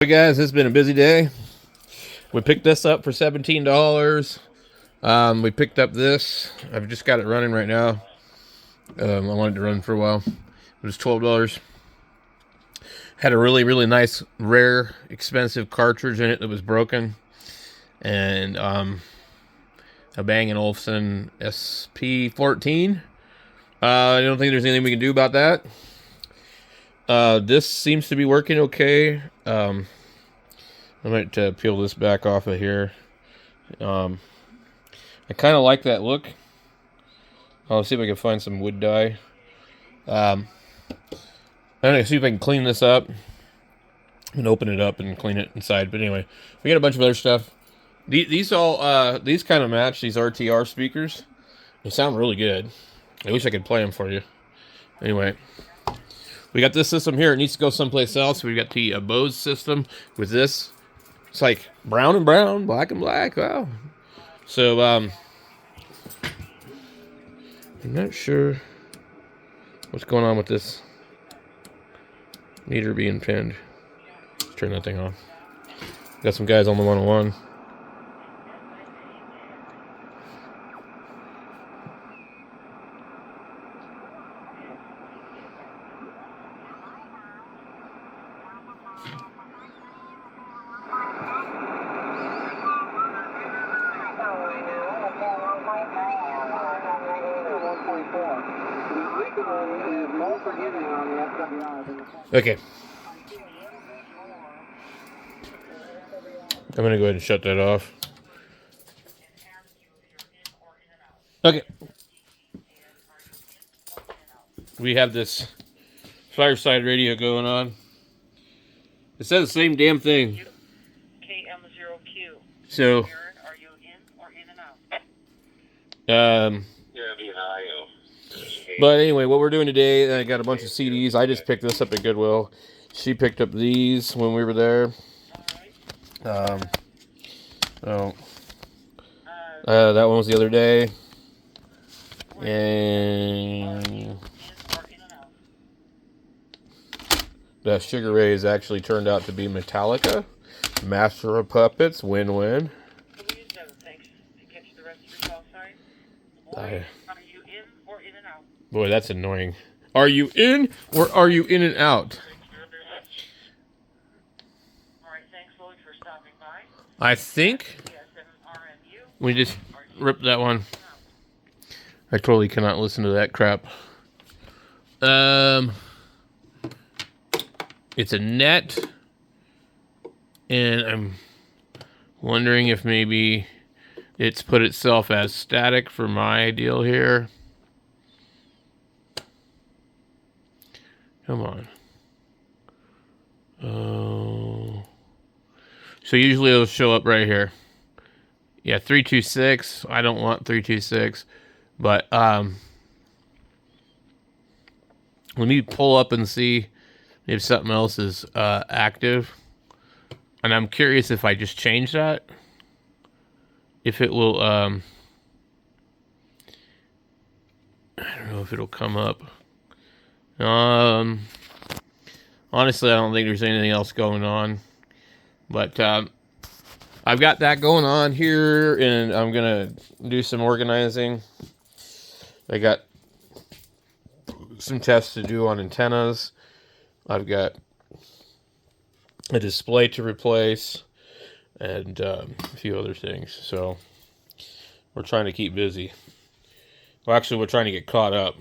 Hey guys, it's been a busy day. We picked this up for $17. We picked up this. I've just got it running right now. I wanted to run for a while. It was $12. Had a really nice, rare, expensive cartridge in it that was broken, and a Bang & Olufsen SP14. I don't think there's anything we can do about that. This seems to be working okay. I might peel this back off of here. I kind of like that look. I'll see if I can find some wood dye. I'm going to see if I can clean this up and open it up and clean it inside. But anyway, we got a bunch of other stuff. These kind of match these RTR speakers. They sound really good. I wish I could play them for you. Anyway, we got this system here. It needs to go someplace else. We've got the Bose system with this. It's like brown and brown, black and black. Wow. So, I'm not sure what's going on with this meter being pinned. Let's turn that thing off. Got some guys on the 101. Okay. I'm going to go ahead and shut that off. Okay. We have this fireside radio going on. It says the same damn thing. KM0Q. So, Are you in or in and out? But anyway, what we're doing today, I got a bunch of CDs. I just picked this up at Goodwill. She picked up these when we were there. That one was the other day. And the Sugar Rays actually turned out to be Metallica. Master of Puppets, win-win. Boy, that's annoying. Are you in or are you in and out? I think we just ripped that one. I totally cannot listen to that crap. It's a net, and I'm wondering if maybe it's put itself as static for my deal here. Come on. Oh. So usually it'll show up right here. Yeah, 326. I don't want 326. But let me pull up and see if something else is active. And I'm curious if I just change that, if it will I don't know if it'll come up. Honestly, I don't think there's anything else going on. But I've got that going on here, and I'm going to do some organizing. I got some tests to do on antennas. I've got a display to replace, and a few other things. So we're trying to keep busy. Well, actually, we're trying to get caught up.